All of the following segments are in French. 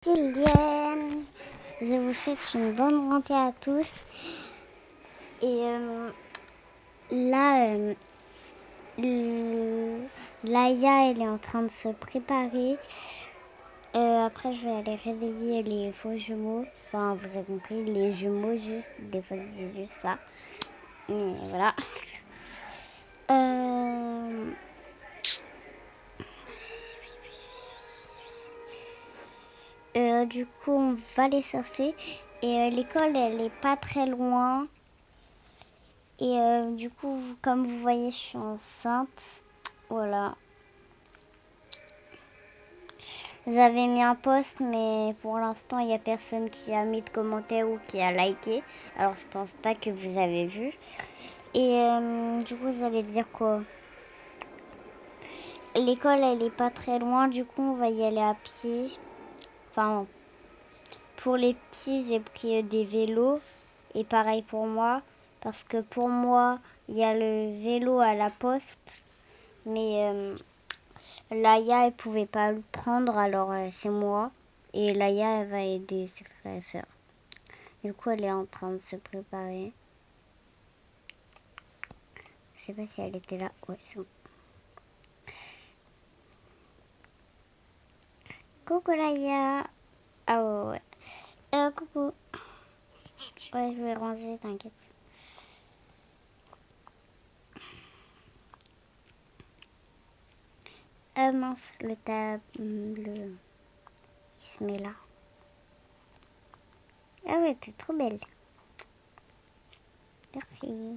brésilienne. Je vous souhaite une bonne rentrée à tous. Et là, Laïa, elle est en train de se préparer. Après, je vais aller réveiller les faux jumeaux. Enfin, vous avez compris, les jumeaux, juste. Des fois, je dis juste ça. Mais voilà. Du coup, on va les chercher. Et l'école, elle est pas très loin. Et du coup, comme vous voyez, je suis enceinte. Voilà. J'avais mis un post, mais pour l'instant, il n'y a personne qui a mis de commentaire ou qui a liké. Alors, je pense pas que vous avez vu. Et du coup, vous allez dire quoi? L'école, elle est pas très loin. Du coup, on va y aller à pied. Enfin, pour les petits, j'ai pris des vélos. Et pareil pour moi. Parce que pour moi, il y a le vélo à la poste. Mais Laïa, elle pouvait pas le prendre, alors c'est moi. Et Laïa, elle va aider ses frères et sœurs. Du coup, elle est en train de se préparer. Je sais pas si elle était là. Ouais, c'est bon. Coucou Laïa. Ah ouais, ouais. Coucou. Ouais, je vais ranger, t'inquiète. Mince, il se met là. Ah ouais, t'es trop belle. Merci.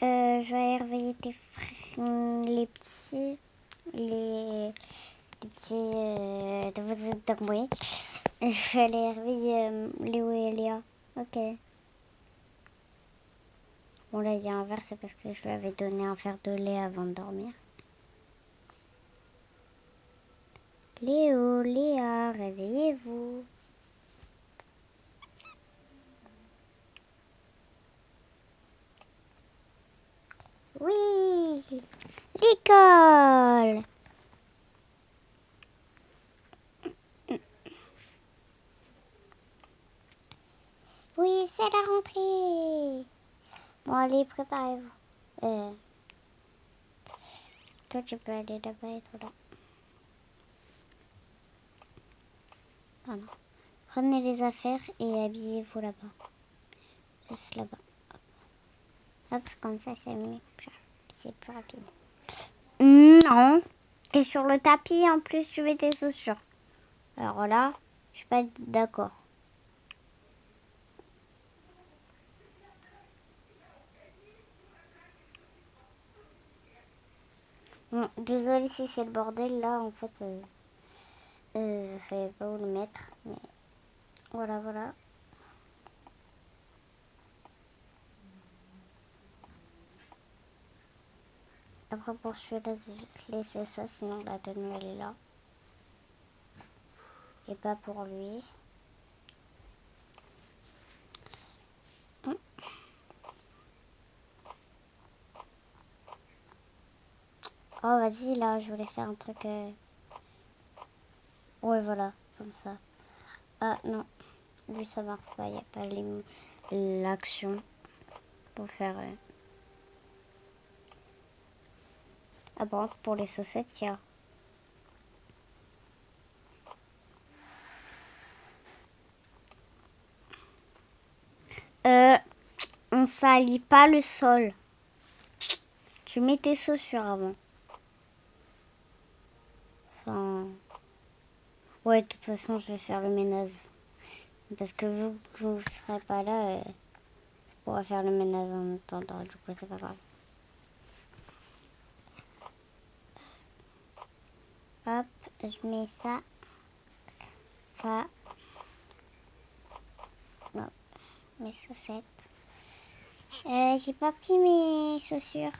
Je vais aller réveiller tes frères, les petits, les petits, vous êtes tombés. Je vais aller réveiller Léo et Léa. Ok. Bon là, il y a un verre, c'est parce que je lui avais donné un verre de lait avant de dormir. Léo, Léa, réveillez-vous. Oui, l'école. Oui, c'est la rentrée. Bon, allez, préparez-vous. Toi, tu peux aller là-bas et toi là. Voilà. Prenez les affaires et habillez-vous là-bas. Juste là-bas. Hop, comme ça, c'est mieux. C'est plus rapide. Non. T'es sur le tapis, en plus, tu mets tes chaussures. Alors là, je suis pas d'accord. Bon, désolée si c'est le bordel là, en fait, je savais pas où le mettre, mais voilà, voilà. Après pour celui-là, j'ai juste laissé ça, sinon la tenue elle est là. Et pas pour lui. Oh vas-y là, je voulais faire un truc. Ouais voilà, comme ça. Ah non, lui ça marche pas, il n'y a pas l'action pour faire. Ah bon, pour les saucettes, il y a. On salit pas le sol. Tu mets tes chaussures avant. Enfin. Ouais, de toute façon, je vais faire le ménage. Parce que vu que vous ne serez pas là, je pourrai faire le ménage en attendant. Du coup, c'est pas grave. Hop, je mets ça. Ça. Non, mes chaussettes. J'ai pas pris mes chaussures.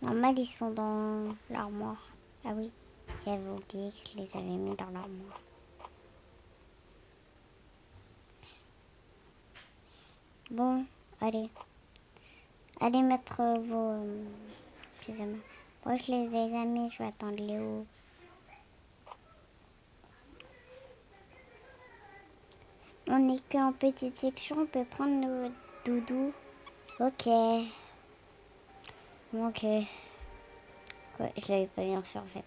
Normal, ils sont dans l'armoire. Ah oui, j'avais oublié que je les avais mis dans l'armoire. Bon, allez. Allez mettre vos pyjamas. Moi, je les ai mis, je vais attendre Léo. On n'est qu'en petite section, on peut prendre nos doudous. Ok. Ok. Ouais, je l'avais pas bien fait en fait.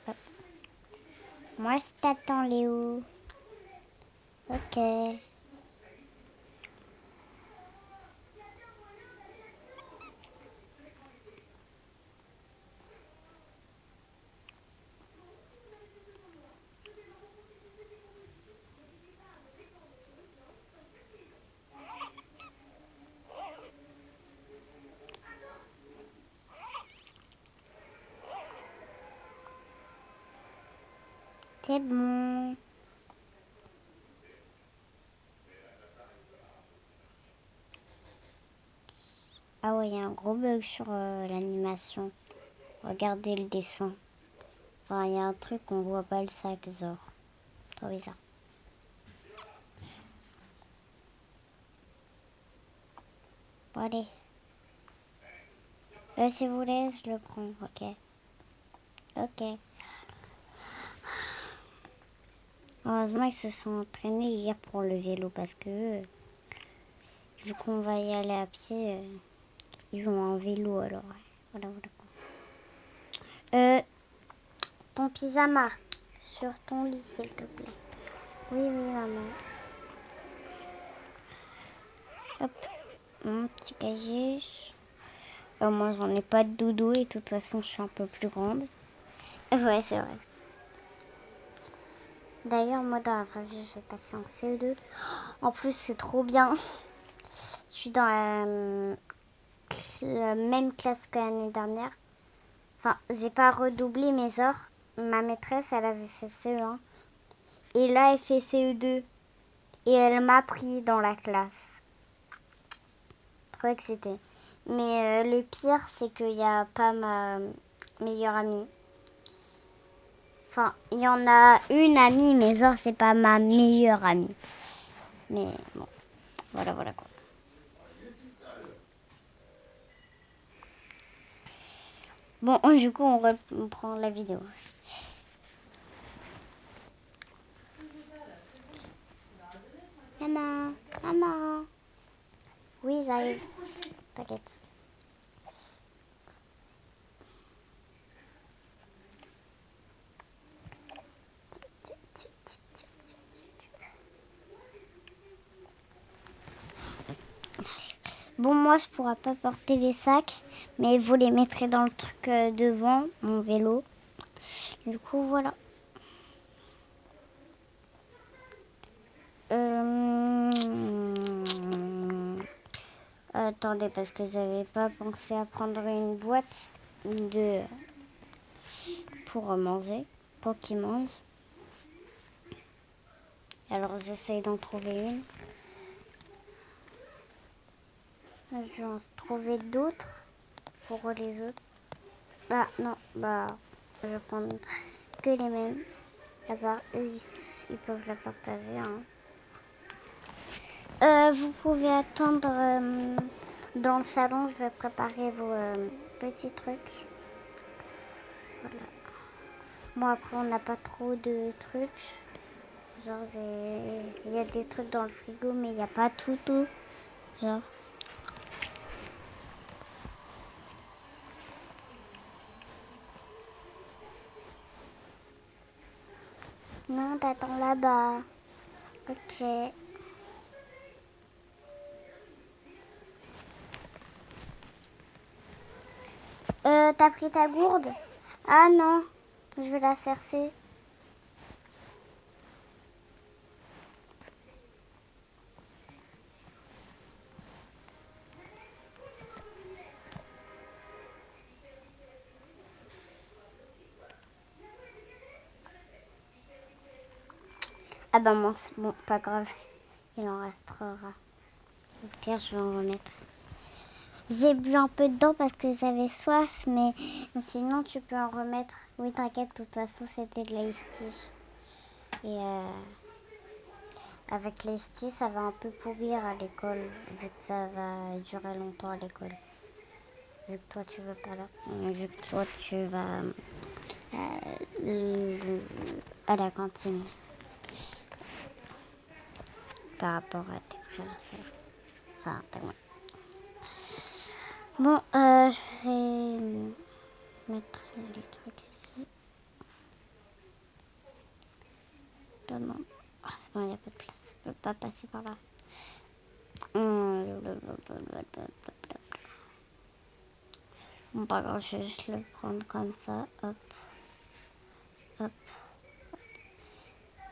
Hop. Moi, je t'attends, Léo. Ok. C'est bon. Ah ouais, il y a un gros bug sur l'animation. Regardez le dessin. Enfin, il y a un truc, on voit pas le sac Zor. Trop bizarre. Bon, allez. Si vous voulez, je le prends. Ok. Ok. Heureusement, ils se sont entraînés hier pour le vélo parce que vu qu'on va y aller à pied, ils ont un vélo alors. Voilà, voilà. Ton pyjama sur ton lit, s'il te plaît. Oui, oui, maman. Hop, mon petit casier. Moi, j'en ai pas de doudou et de toute façon, je suis un peu plus grande. Ouais, c'est vrai. D'ailleurs, moi, dans la vraie vie, je vais passer en CE2. En plus, c'est trop bien. Je suis dans la même classe que l'année dernière. Enfin, j'ai pas redoublé mes heures. Ma maîtresse, elle avait fait CE1. Et là, elle fait CE2. Et elle m'a pris dans la classe. Je croyais que c'était. Mais le pire, c'est qu'il n'y a pas ma meilleure amie. Enfin, il y en a une amie, mais Zor, c'est pas ma meilleure amie. Mais bon, voilà, voilà quoi. Bon, du coup, on reprend la vidéo. Maman, maman. Oui, j'arrive. T'inquiète. Bon, moi, je pourrais pas porter les sacs, mais vous les mettrez dans le truc devant, mon vélo. Du coup, voilà. Attendez, parce que j'avais pas pensé à prendre une boîte pour manger, pour qu'ils mangent. Alors, j'essaye d'en trouver une. Je vais en trouver d'autres pour les autres. Ah non, bah je vais prendre que les mêmes. À part eux, ils peuvent la partager. Hein. Vous pouvez attendre dans le salon, je vais préparer vos petits trucs. Voilà. Bon, après, on n'a pas trop de trucs. Genre, il y a des trucs dans le frigo, mais il n'y a pas tout. Genre. Non, t'attends là-bas. Ok. T'as pris ta gourde? Ah non, je vais la cercer. Ah bah mince, bon, pas grave. Il en restera. Au pire, je vais en remettre. J'ai bu un peu dedans parce que j'avais soif, mais sinon tu peux en remettre. Oui, t'inquiète, de toute façon, c'était de la tea. Et avec les stis, ça va un peu pourrir à l'école, vu que ça va durer longtemps à l'école. Vu que toi, tu veux pas là. Vu que toi, tu vas à la cantine. Par rapport à tes frères et sœurs. Enfin, t'as moi. Bon, je vais mettre les trucs ici. Non. Ah, c'est bon, il n'y a pas de place. Je peux pas passer par là. Bon, pas grave, je vais juste le prendre comme ça. Hop. Hop.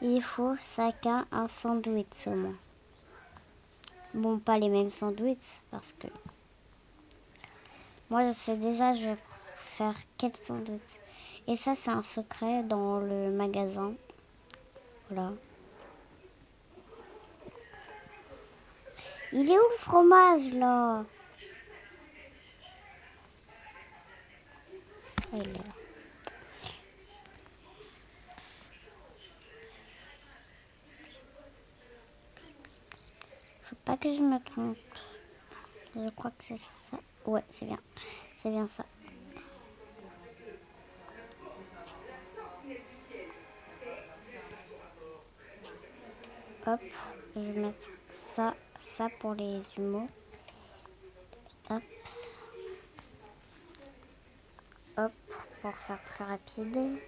Il faut chacun un sandwich au moins. Bon, pas les mêmes sandwichs, parce que moi, je sais déjà, je vais faire quel sandwich. Et ça, c'est un secret dans le magasin. Voilà. Il est où le fromage, là? Il est là. Faut pas que je me trompe. Je crois que c'est ça. Ouais, c'est bien. C'est bien ça. Hop, je vais mettre ça pour les jumeaux. Hop. Hop, pour faire plus rapide.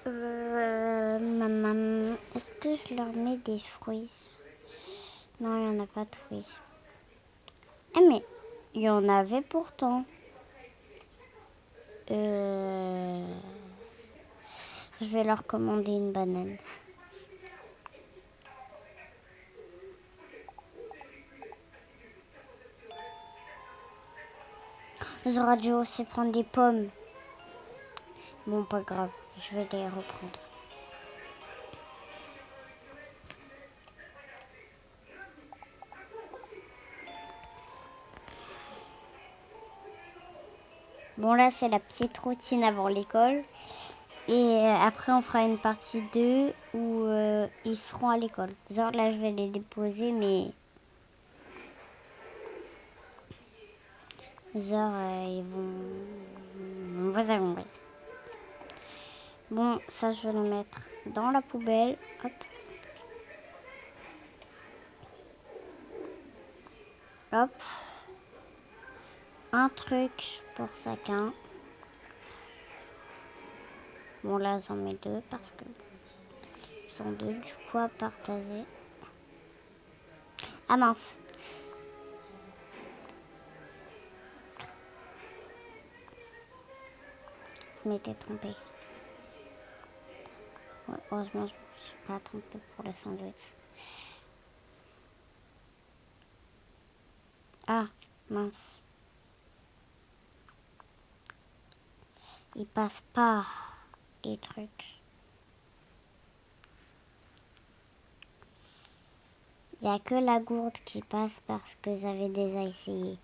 Maman, est-ce que je leur mets des fruits? Non, il n'y en a pas de fruits. Ah, mais il y en avait pourtant. Je vais leur commander une banane. J'aurais dû aussi prendre des pommes. Bon, pas grave, je vais les reprendre. Bon, là, c'est la petite routine avant l'école. Et après, on fera une partie 2 où ils seront à l'école. Genre, là, je vais les déposer, mais... Genre, ils vont... On va s'arranger. Bon, ça, je vais le mettre dans la poubelle. Hop. Hop. Un truc pour chacun. Bon, là, j'en mets 2 parce que... Ils sont 2, du coup, à partager. Ah mince. Je m'étais trompée. Ouais, heureusement, je ne suis pas trompée pour le sandwich. Ah, mince. Il passe pas les trucs. Il n'y a que la gourde qui passe parce que j'avais déjà essayé.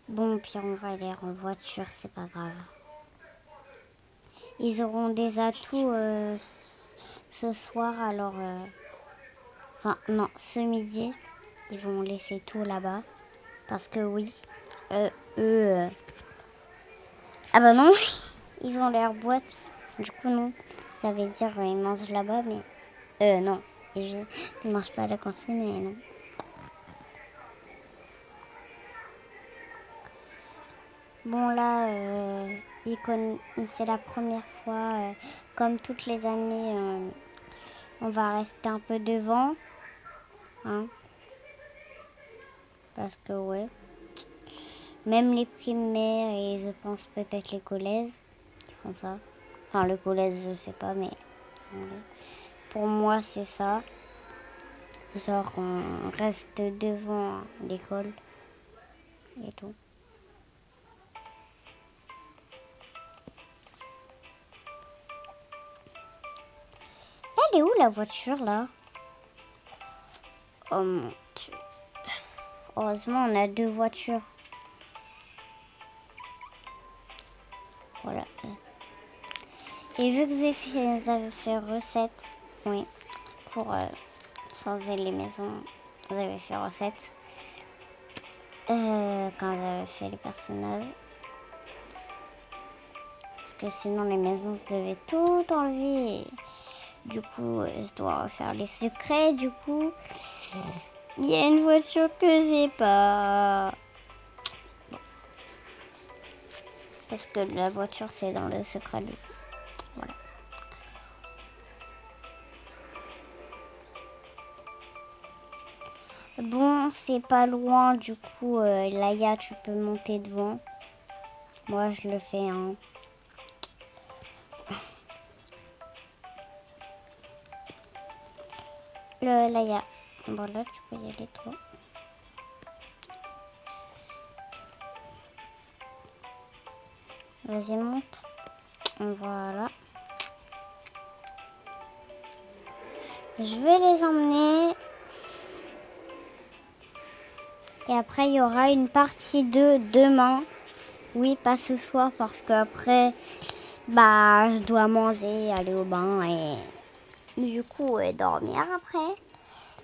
Bon, puis on va aller en voiture, c'est pas grave. Ils auront des atouts ce soir, alors... Enfin, non, ce midi, ils vont laisser tout là-bas. Parce que oui, eux... Ah bah non, ils ont leur boîte. Du coup, non. Ça veut dire ils mangent là-bas, mais... non. Ils mangent pas à la cantine, mais non. Bon là, c'est la première fois, comme toutes les années, on va rester un peu devant, hein, parce que ouais, même les primaires et je pense peut-être les collèges, ils font ça. Enfin le collège je sais pas, mais pour moi c'est ça. Genre on reste devant l'école et tout. Elle est où la voiture là? Oh mon Dieu. Heureusement on a 2 voitures. Voilà. Et vu que vous avez fait recette, oui, pour changer les maisons, vous avez fait recette. Quand vous avez fait les personnages. Parce que sinon les maisons se devaient tout enlever. Du coup, je dois refaire les secrets. Du coup, il y a une voiture que j'ai pas. Parce que la voiture, c'est dans le secret. Voilà. Bon, c'est pas loin. Du coup, Laïa, tu peux monter devant. Moi, je le fais. Hein. Laïa. Bon, là, tu peux y aller, toi. Vas-y, monte. Voilà. Je vais les emmener. Et après, il y aura une partie 2 demain. Oui, pas ce soir parce qu'après, je dois manger, aller au bain et du coup dormir après,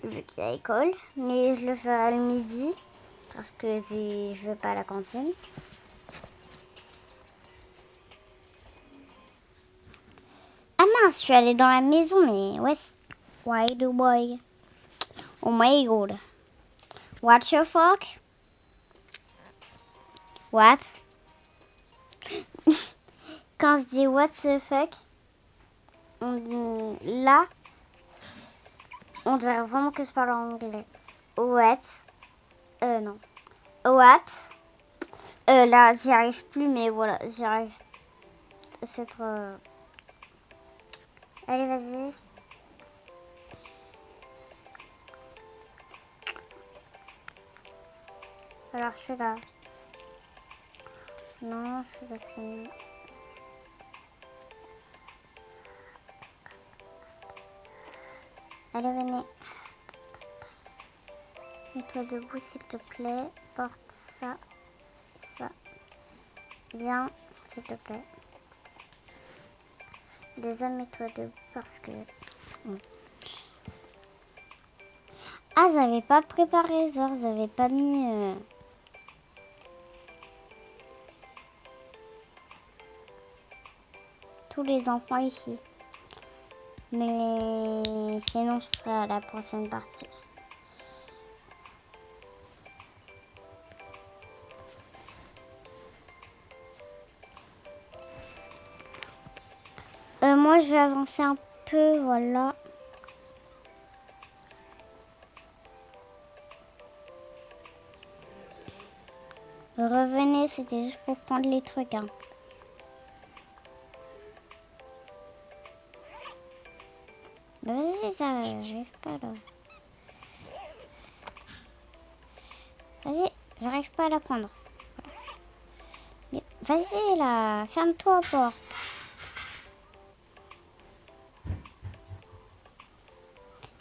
vu qu'il y a école. Mais je le ferai le midi parce que je vais pas à la cantine. Ah mince, je suis allée dans la maison, mais ouais. Why do boy? Oh my god. What the fuck? What? Quand je dis what the fuck, là, on dirait vraiment que je parle en anglais. What? Non. What? Là, j'y arrive plus, mais voilà, j'y arrive. C'est trop... Allez, vas-y. Alors, je suis là. Non, je suis là, c'est mieux. Allez, venez. Mets-toi debout, s'il te plaît. Porte ça, ça. Viens, s'il te plaît. Déjà, mets-toi debout parce que... Ah, j'avais pas préparé, genre, j'avais pas mis... tous les enfants ici. Mais sinon, je ferai à la prochaine partie. Moi, je vais avancer un peu, voilà. Revenez, c'était juste pour prendre les trucs. Hein. Vas-y, ça j'arrive pas là. Vas-y, j'arrive pas à la prendre. Voilà. Vas-y là, ferme-toi porte.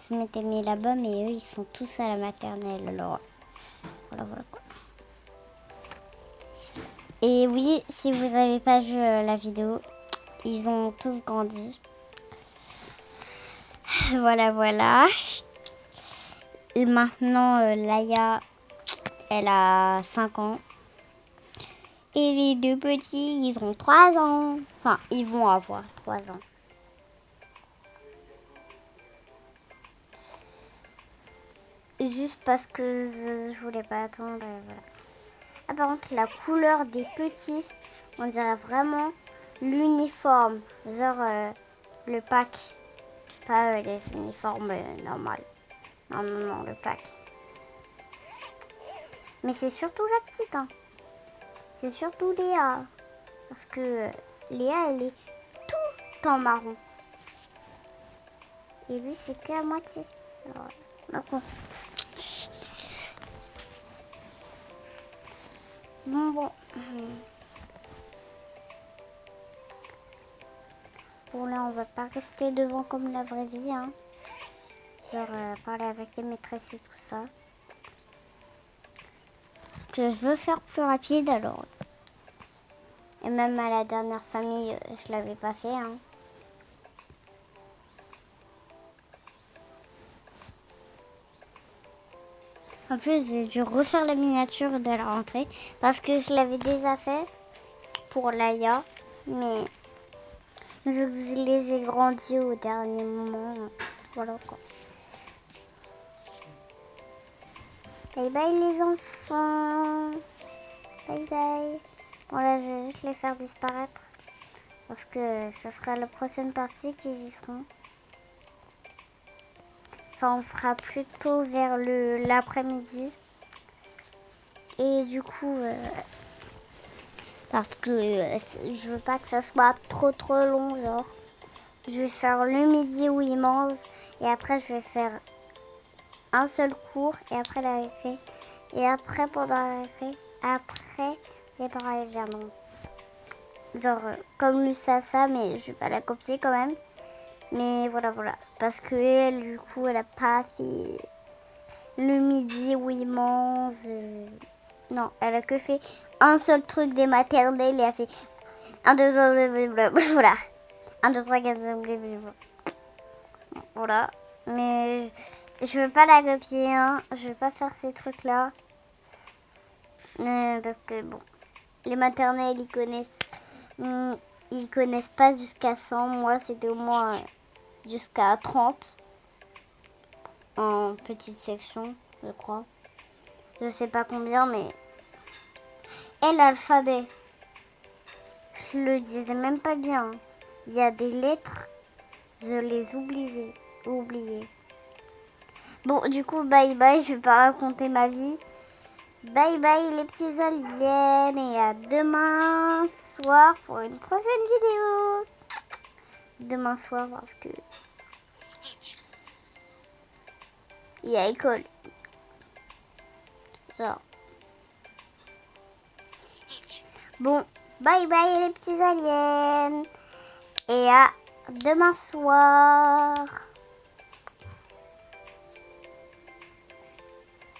Je m'étais mis là-bas, mais eux, ils sont tous à la maternelle. Alors, voilà quoi. Et oui, si vous n'avez pas vu la vidéo, ils ont tous grandi. Voilà. Et maintenant, Laïa, elle a 5 ans. Et les deux petits, ils ont 3 ans. Enfin, ils vont avoir 3 ans. Juste parce que je voulais pas attendre. Et voilà. Ah, par contre, la couleur des petits, on dirait vraiment l'uniforme. Genre le pack. Pas les uniformes normaux. Non, le pack. Mais c'est surtout la petite. Hein. C'est surtout Léa. Parce que Léa, elle est tout en marron. Et lui, c'est que à moitié. Alors, d'accord. Bon. Bon, là, on va pas rester devant comme la vraie vie. Hein. Genre, parler avec les maîtresses et tout ça. Parce que je veux faire plus rapide, alors. Et même à la dernière famille, je l'avais pas fait. Hein. En plus, j'ai dû refaire la miniature de la rentrée parce que je l'avais déjà fait pour Laïa, mais vu que je les ai grandis au dernier moment, voilà quoi. Bye bye les enfants. Bye bye. Bon là, je vais juste les faire disparaître parce que ça sera la prochaine partie qu'ils y seront. Enfin, on fera plutôt vers l'après-midi. Et du coup, parce que je veux pas que ça soit trop long, genre. Je vais faire le midi où ils mangent et après je vais faire un seul cours et après la récré. Et après, pendant la récré, après, les parents ils viendront. Genre, comme ils savent ça, mais je vais pas la copier quand même. Mais voilà. Parce que elle, du coup, elle a pas fait le midi où ils mangent. Non, elle a que fait un seul truc des maternelles et elle a fait 1, 2, 3, blablabla. Voilà. 1, 2, 3, 4, 5, blablabla. Voilà. Mais je veux pas la copier, hein. Je vais pas faire ces trucs-là. Parce que, bon, les maternelles, ils connaissent pas jusqu'à 100. Moi, c'était au moins jusqu'à 30 en petite section, je crois. Je sais pas combien, mais... Et l'alphabet, je le disais même pas bien. Il y a des lettres, je les oubliais. Bon, du coup, bye bye, je vais pas raconter ma vie. Bye bye les petits aliens et à demain soir pour une prochaine vidéo. Demain soir parce que il y a école. Genre. Bon, bye bye les petits aliens et à demain soir.